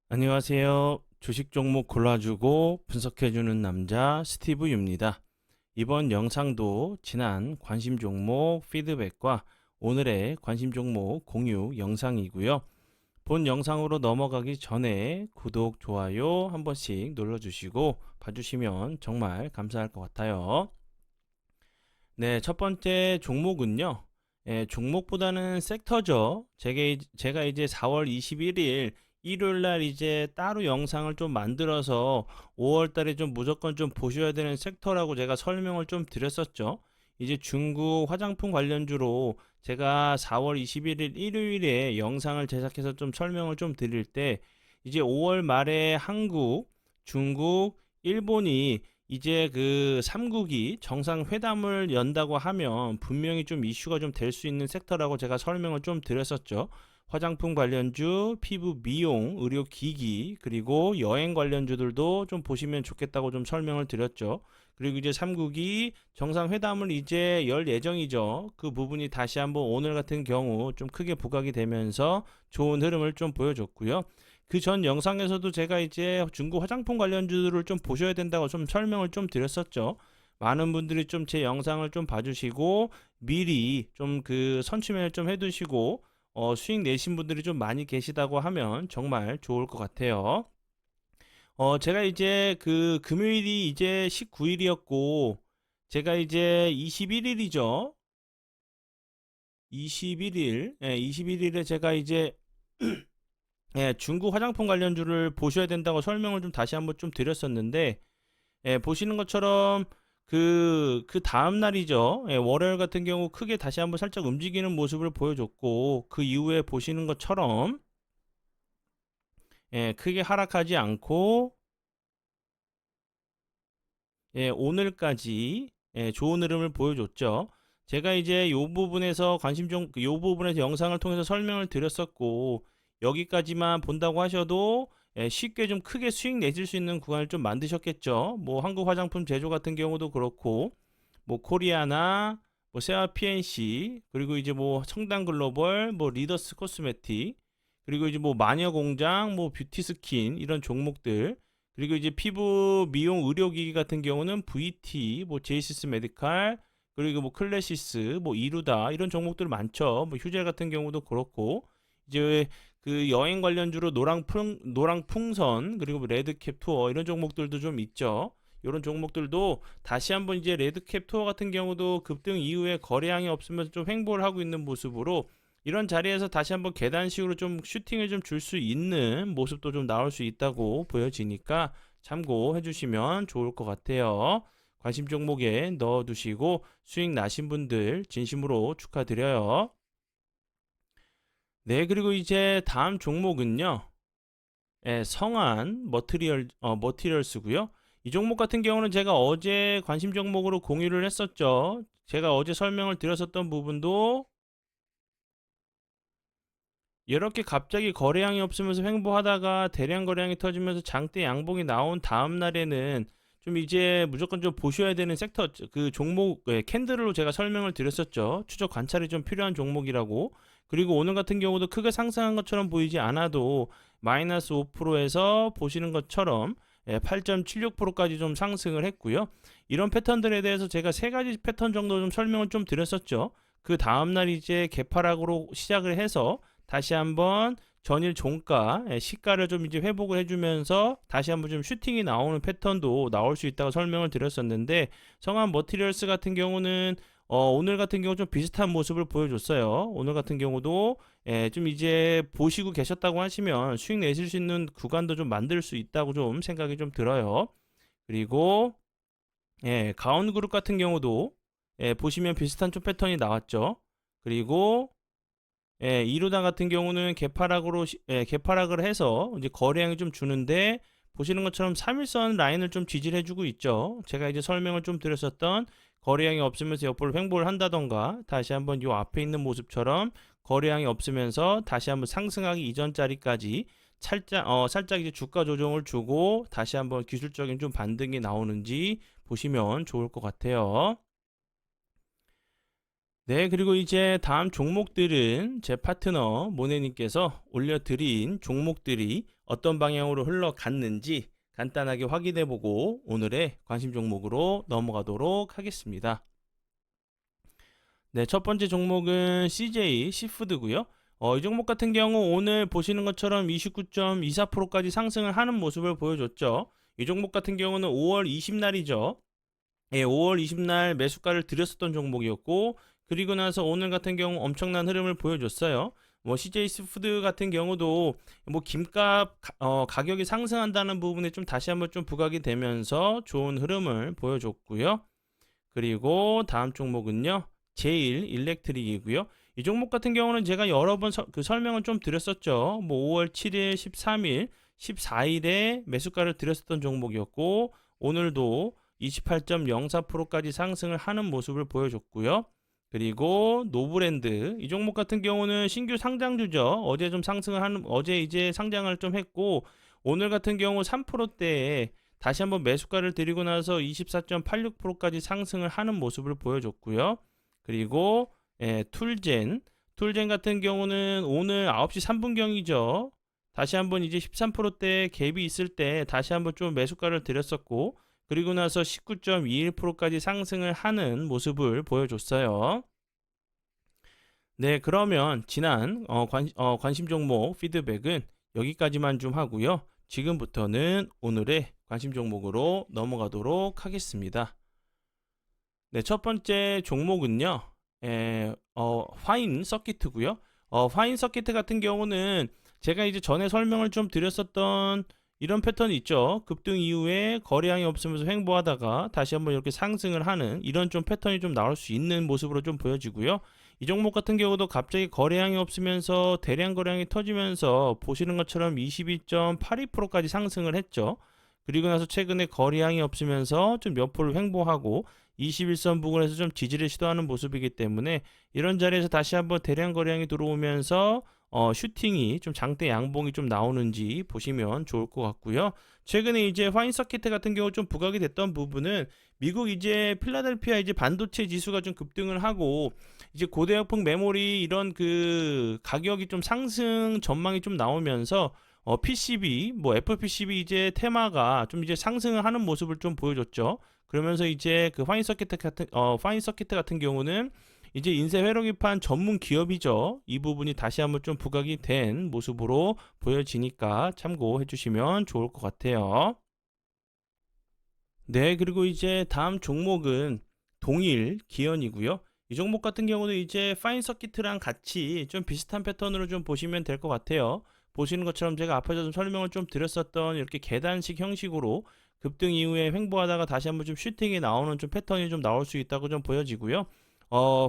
안녕하세요. 주식 종목 골라주고 분석해주는 남자 스티브 유입니다. 이번 영상도 지난 관심 종목 피드백과 오늘의 관심 종목 공유 영상이고요. 본 영상으로 넘어가기 전에 구독, 좋아요 한 번씩 눌러주시고 봐주시면 정말 감사할 것 같아요. 네, 첫 번째 종목은요. 종목보다는 섹터죠. 제가 이제 4월 21일 일요일 날 이제 따로 영상을 좀 만들어서 5월 달에 좀 무조건 좀 보셔야 되는 섹터라고 제가 설명을 좀 드렸었죠. 이제 중국 화장품 관련주로 제가 4월 21일 일요일에 영상을 제작해서 좀 설명을 좀 드릴 때 이제 5월 말에 한국, 중국, 일본이 이제 그 3국이 정상회담을 연다고 하면 분명히 좀 이슈가 좀 될 수 있는 섹터라고 제가 설명을 좀 드렸었죠. 화장품 관련주, 피부 미용, 의료기기, 그리고 여행 관련주들도 좀 보시면 좋겠다고 좀 설명을 드렸죠. 그리고 이제 3국이 정상회담을 이제 열 예정이죠. 그 부분이 다시 한번 오늘 같은 경우 좀 크게 부각이 되면서 좋은 흐름을 좀 보여줬고요. 그 전 영상에서도 제가 이제 중국 화장품 관련주들을 좀 보셔야 된다고 좀 설명을 좀 드렸었죠. 많은 분들이 좀 제 영상을 좀 봐주시고 미리 좀 그 선취매를 좀 해두시고 수익 내신 분들이 좀 많이 계시다고 하면 정말 좋을 것 같아요. 제가 이제 그 금요일이 이제 19일이었고 제가 이제 21일이죠. 21일, 21일에 제가 이제 중국 화장품 관련주를 보셔야 된다고 설명을 좀 다시 한번 좀 드렸었는데, 보시는 것처럼 그 다음 날이죠. 월요일 같은 경우 크게 다시 한번 살짝 움직이는 모습을 보여줬고, 그 이후에 보시는 것처럼, 크게 하락하지 않고, 오늘까지 좋은 흐름을 보여줬죠. 제가 이제 요 부분에서 요 부분에서 영상을 통해서 설명을 드렸었고, 여기까지만 본다고 하셔도 쉽게 좀 크게 수익 내실 수 있는 구간을 좀 만드셨겠죠. 뭐 한국 화장품 제조 같은 경우도 그렇고, 뭐 코리아나 뭐 세아 PNC, 그리고 이제 뭐 청담 글로벌, 뭐 리더스 코스메틱, 그리고 이제 뭐 마녀 공장, 뭐 뷰티 스킨 이런 종목들, 그리고 이제 피부 미용 의료기기 같은 경우는 VT, 뭐 제이시스 메디칼, 그리고 뭐 클래시스, 뭐 이루다 이런 종목들 많죠. 뭐 휴젤 같은 경우도 그렇고 이제 그 여행 관련주로 노랑풍선, 그리고 뭐 레드캡 투어 이런 종목들도 좀 있죠. 이런 종목들도 다시 한번 이제 레드캡 투어 같은 경우도 급등 이후에 거래량이 없으면서 좀 횡보를 하고 있는 모습으로 이런 자리에서 다시 한번 계단식으로 좀 슈팅을 좀 줄 수 있는 모습도 좀 나올 수 있다고 보여지니까 참고해 주시면 좋을 것 같아요. 관심 종목에 넣어 두시고 수익 나신 분들 진심으로 축하드려요. 네, 그리고 이제 다음 종목은요. 성한 머티리얼스고요. 이 종목 같은 경우는 제가 어제 관심 종목으로 공유를 했었죠. 제가 어제 설명을 드렸었던 부분도 이렇게 갑자기 거래량이 없으면서 횡보하다가 대량 거래량이 터지면서 장대 양봉이 나온 다음 날에는 좀 이제 무조건 좀 보셔야 되는 섹터 그 종목 캔들로 제가 설명을 드렸었죠. 추적 관찰이 좀 필요한 종목이라고. 그리고 오늘 같은 경우도 크게 상승한 것처럼 보이지 않아도 마이너스 5%에서 보시는 것처럼 8.76%까지 좀 상승을 했고요. 이런 패턴들에 대해서 제가 세 가지 패턴 정도 좀 설명을 좀 드렸었죠. 그 다음 날 이제 개파락으로 시작을 해서 다시 한번 전일 종가 시가를 좀 이제 회복을 해주면서 다시 한번 좀 슈팅이 나오는 패턴도 나올 수 있다고 설명을 드렸었는데 성한 머티리얼스 같은 경우는 오늘 같은 경우 좀 비슷한 모습을 보여줬어요. 오늘 같은 경우도 좀 이제 보시고 계셨다고 하시면 수익 내실 수 있는 구간도 좀 만들 수 있다고 좀 생각이 좀 들어요. 그리고 가온그룹 같은 경우도 보시면 비슷한 좀 패턴이 나왔죠. 그리고 이루다 같은 경우는 개파락을 해서 이제 거래량이 좀 주는데 보시는 것처럼 3일선 라인을 좀 지지를 해주고 있죠. 제가 이제 설명을 좀 드렸었던 거래량이 없으면서 옆으로 횡보를 한다던가 다시 한번 요 앞에 있는 모습처럼 거래량이 없으면서 다시 한번 상승하기 이전 자리까지 살짝 이제 주가 조정을 주고 다시 한번 기술적인 좀 반등이 나오는지 보시면 좋을 것 같아요. 네, 그리고 이제 다음 종목들은 제 파트너 모네님께서 올려드린 종목들이 어떤 방향으로 흘러갔는지 간단하게 확인해보고 오늘의 관심 종목으로 넘어가도록 하겠습니다. 네, 첫 번째 종목은 CJ 시푸드고요. 이 종목 같은 경우 오늘 보시는 것처럼 29.24%까지 상승을 하는 모습을 보여줬죠. 이 종목 같은 경우는 5월 20날이죠. 예, 5월 20날 매수가를 드렸었던 종목이었고, 그리고 나서 오늘 같은 경우 엄청난 흐름을 보여줬어요. 뭐 CJ 푸드 같은 경우도 뭐 김값 가격이 상승한다는 부분에 좀 다시 한번 좀 부각이 되면서 좋은 흐름을 보여줬고요. 그리고 다음 종목은요, 제일 일렉트릭이고요. 이 종목 같은 경우는 제가 여러 번 그 설명을 좀 드렸었죠. 뭐 5월 7일, 13일, 14일에 매수가를 드렸었던 종목이었고, 오늘도 28.04%까지 상승을 하는 모습을 보여줬고요. 그리고 노브랜드 이 종목 같은 경우는 신규 상장주죠. 어제 좀 상승을 하는 어제 이제 상장을 좀 했고, 오늘 같은 경우 3%대에 다시 한번 매수가를 드리고 나서 24.86%까지 상승을 하는 모습을 보여줬고요. 그리고 툴젠 같은 경우는 오늘 9시 3분경이죠. 다시 한번 이제 13%대 갭이 있을 때 다시 한번 좀 매수가를 드렸었고, 그리고 나서 19.21%까지 상승을 하는 모습을 보여줬어요. 네, 그러면 지난 관심 종목 피드백은 여기까지만 좀 하고요. 지금부터는 오늘의 관심 종목으로 넘어가도록 하겠습니다. 네, 첫 번째 종목은요. 화인 서키트고요. 화인 서키트 같은 경우는 제가 이제 전에 설명을 좀 드렸었던 이런 패턴이 있죠. 급등 이후에 거래량이 없으면서 횡보하다가 다시 한번 이렇게 상승을 하는 이런 좀 패턴이 좀 나올 수 있는 모습으로 좀 보여지고요. 이 종목 같은 경우도 갑자기 거래량이 없으면서 대량 거래량이 터지면서 보시는 것처럼 22.82%까지 상승을 했죠. 그리고 나서 최근에 거래량이 없으면서 좀 몇 프로 횡보하고 21선 부근에서 좀 지지를 시도하는 모습이기 때문에 이런 자리에서 다시 한번 대량 거래량이 들어오면서 슈팅이 좀 장대 양봉이 좀 나오는지 보시면 좋을 것 같고요. 최근에 이제 화인 서키트 같은 경우 좀 부각이 됐던 부분은 미국 이제 필라델피아 이제 반도체 지수가 좀 급등을 하고 이제 고대역폭 메모리 이런 그 가격이 좀 상승 전망이 좀 나오면서 PCB 뭐 애플 PCB 이제 테마가 좀 이제 상승을 하는 모습을 좀 보여줬죠. 그러면서 이제 그 화인 서키트 같은 경우는 이제 인쇄 회로기판 전문 기업이죠. 이 부분이 다시 한번 좀 부각이 된 모습으로 보여지니까 참고해 주시면 좋을 것 같아요. 네, 그리고 이제 다음 종목은 동일 기현이고요. 이 종목 같은 경우는 이제 파인 서키트랑 같이 좀 비슷한 패턴으로 좀 보시면 될 것 같아요. 보시는 것처럼 제가 앞에서 좀 설명을 좀 드렸었던 이렇게 계단식 형식으로 급등 이후에 횡보하다가 다시 한번 좀 슈팅이 나오는 좀 패턴이 좀 나올 수 있다고 좀 보여지고요.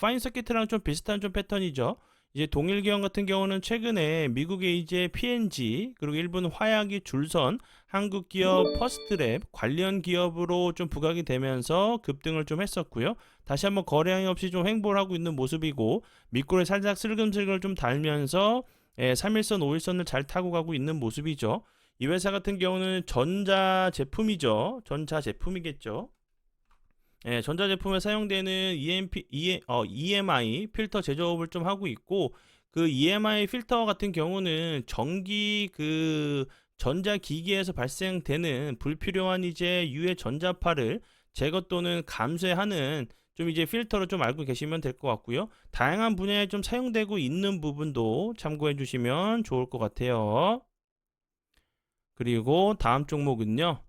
파인 서키트랑 좀 비슷한 좀 패턴이죠. 이제 동일기업 같은 경우는 최근에 미국의 이제 P&G 그리고 일본 화약이 줄선 한국 기업 퍼스트랩 관련 기업으로 좀 부각이 되면서 급등을 좀 했었고요. 다시 한번 거래량이 없이 좀 횡보를 하고 있는 모습이고 밑골에 살짝 슬금슬금 좀 달면서 3일선, 5일선을 잘 타고 가고 있는 모습이죠. 이 회사 같은 경우는 전자 제품이죠. 전자 제품이겠죠. 전자제품에 사용되는 EMI 필터 제조업을 좀 하고 있고, 그 EMI 필터 같은 경우는 전기 그 전자기기에서 발생되는 불필요한 이제 유해 전자파를 제거 또는 감쇄하는 좀 이제 필터로 좀 알고 계시면 될 것 같고요. 다양한 분야에 좀 사용되고 있는 부분도 참고해 주시면 좋을 것 같아요. 그리고 다음 종목은요.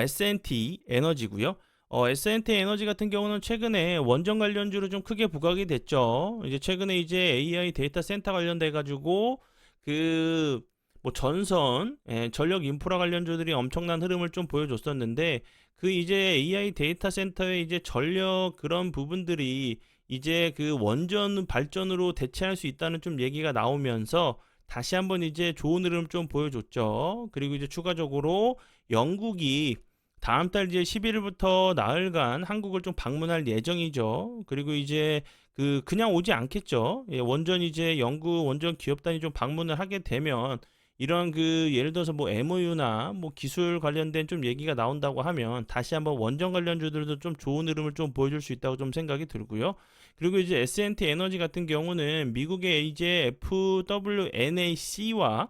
S&T 에너지고요. S&T 에너지 같은 경우는 최근에 원전 관련주로 좀 크게 부각이 됐죠. 이제 최근에 이제 AI 데이터 센터 관련돼 가지고 그 뭐 전선, 전력 인프라 관련주들이 엄청난 흐름을 좀 보여줬었는데 그 이제 AI 데이터 센터의 이제 전력 그런 부분들이 이제 그 원전 발전으로 대체할 수 있다는 좀 얘기가 나오면서 다시 한번 이제 좋은 흐름 좀 보여줬죠. 그리고 이제 추가적으로 영국이 다음 달 이제 11일부터 나흘간 한국을 좀 방문할 예정이죠. 그리고 이제 그냥 오지 않겠죠. 원전 이제 영국 원전 기업단이 좀 방문을 하게 되면 이런 예를 들어서 뭐 MOU나 뭐 기술 관련된 좀 얘기가 나온다고 하면 다시 한번 원전 관련주들도 좀 좋은 흐름을 좀 보여줄 수 있다고 좀 생각이 들고요. 그리고 이제 S&T 에너지 같은 경우는 미국의 이제 FWNAC와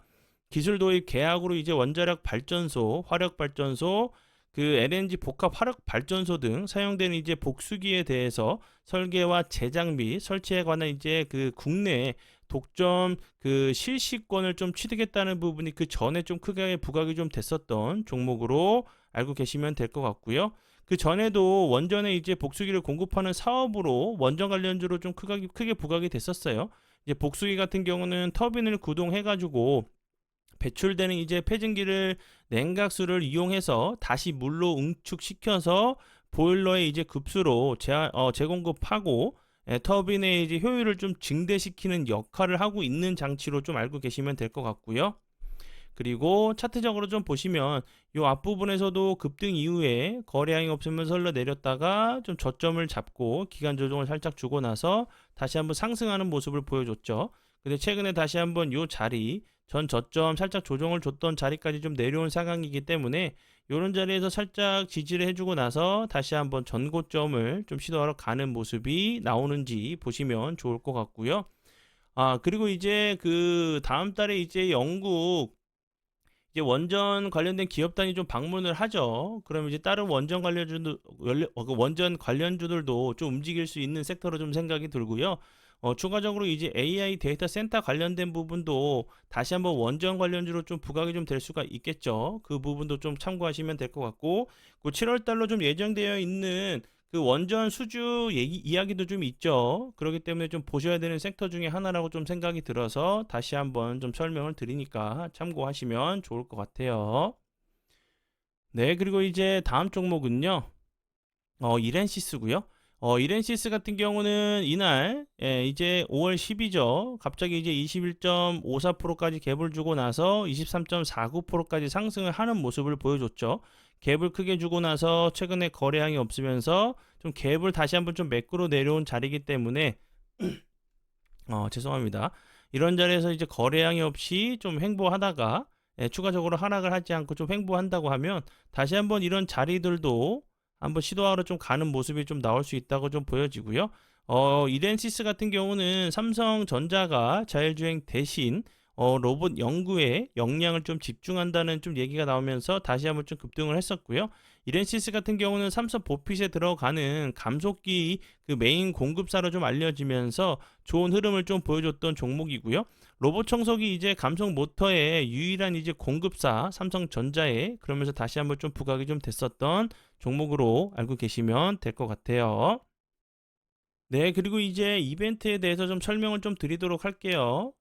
기술 도입 계약으로 이제 원자력 발전소, 화력 발전소, LNG 복합 화력 발전소 등 사용되는 이제 복수기에 대해서 설계와 제작 및 설치에 관한 이제 국내 독점 실시권을 좀 취득했다는 부분이 그 전에 좀 크게 부각이 좀 됐었던 종목으로 알고 계시면 될 것 같고요. 그 전에도 원전에 이제 복수기를 공급하는 사업으로 원전 관련주로 좀 크게 부각이 됐었어요. 이제 복수기 같은 경우는 터빈을 구동해가지고 배출되는 이제 폐진기를 냉각수를 이용해서 다시 물로 응축시켜서 보일러에 이제 급수로 재공급하고 터빈의 이제 효율을 좀 증대시키는 역할을 하고 있는 장치로 좀 알고 계시면 될 것 같고요. 그리고 차트적으로 좀 보시면 이 앞부분에서도 급등 이후에 거래량이 없으면서 흘러내렸다가 좀 저점을 잡고 기간 조정을 살짝 주고 나서 다시 한번 상승하는 모습을 보여줬죠. 근데 최근에 다시 한번 이 자리 전 저점 살짝 조정을 줬던 자리까지 좀 내려온 상황이기 때문에 이런 자리에서 살짝 지지를 해주고 나서 다시 한번 전고점을 좀 시도하러 가는 모습이 나오는지 보시면 좋을 것 같고요. 그리고 이제 다음 달에 이제 영국 이제 원전 관련된 기업단이 좀 방문을 하죠. 그럼 이제 다른 원전 관련주들도 좀 움직일 수 있는 섹터로 좀 생각이 들고요. 추가적으로 이제 AI 데이터 센터 관련된 부분도 다시 한번 원전 관련주로 좀 부각이 좀 될 수가 있겠죠. 그 부분도 좀 참고하시면 될 것 같고, 7월 달로 좀 예정되어 있는 원전 수주 이야기도 좀 있죠. 그렇기 때문에 좀 보셔야 되는 섹터 중에 하나라고 좀 생각이 들어서 다시 한번 좀 설명을 드리니까 참고하시면 좋을 것 같아요. 네, 그리고 이제 다음 종목은요. 이렌시스고요. 이렌시스 같은 경우는 이날 이제 5월 10이죠. 갑자기 이제 21.54%까지 갭을 주고 나서 23.49%까지 상승을 하는 모습을 보여줬죠. 갭을 크게 주고 나서 최근에 거래량이 없으면서 좀 갭을 다시 한번 좀 매끄러 내려온 자리이기 때문에 죄송합니다. 이런 자리에서 이제 거래량이 없이 좀 횡보하다가 추가적으로 하락을 하지 않고 좀 횡보한다고 하면 다시 한번 이런 자리들도 한번 시도하러 좀 가는 모습이 좀 나올 수 있다고 좀 보여지고요. 이렌시스 같은 경우는 삼성전자가 자율주행 대신 로봇 연구에 역량을 좀 집중한다는 좀 얘기가 나오면서 다시 한번 좀 급등을 했었고요. 이렌시스 같은 경우는 삼성 보핏에 들어가는 감속기 메인 공급사로 좀 알려지면서 좋은 흐름을 좀 보여줬던 종목이고요. 로봇 청소기 이제 감속 모터의 유일한 이제 공급사 삼성전자에 그러면서 다시 한번 좀 부각이 좀 됐었던 종목으로 알고 계시면 될 것 같아요. 네, 그리고 이제 이벤트에 대해서 좀 설명을 좀 드리도록 할게요.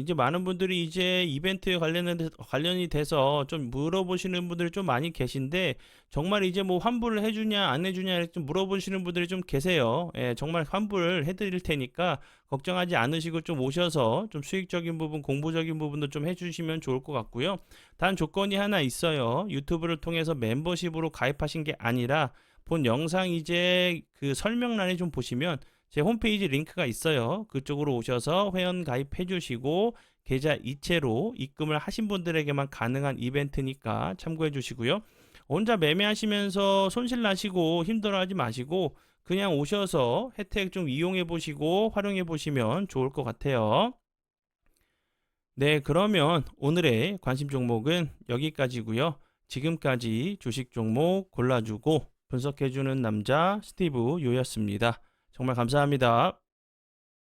이제 많은 분들이 이제 이벤트에 관련이 돼서 좀 물어보시는 분들이 좀 많이 계신데, 정말 이제 뭐 환불을 해주냐, 안 해주냐, 이렇게 좀 물어보시는 분들이 좀 계세요. 정말 환불을 해드릴 테니까, 걱정하지 않으시고 좀 오셔서 좀 수익적인 부분, 공부적인 부분도 좀 해주시면 좋을 것 같고요. 단 조건이 하나 있어요. 유튜브를 통해서 멤버십으로 가입하신 게 아니라, 본 영상 이제 설명란에 좀 보시면, 제 홈페이지 링크가 있어요. 그쪽으로 오셔서 회원 가입해 주시고 계좌 이체로 입금을 하신 분들에게만 가능한 이벤트니까 참고해 주시고요. 혼자 매매하시면서 손실 나시고 힘들어하지 마시고 그냥 오셔서 혜택 좀 이용해 보시고 활용해 보시면 좋을 것 같아요. 네, 그러면 오늘의 관심 종목은 여기까지고요. 지금까지 주식 종목 골라주고 분석해주는 남자 스티브 요였습니다. 정말 감사합니다.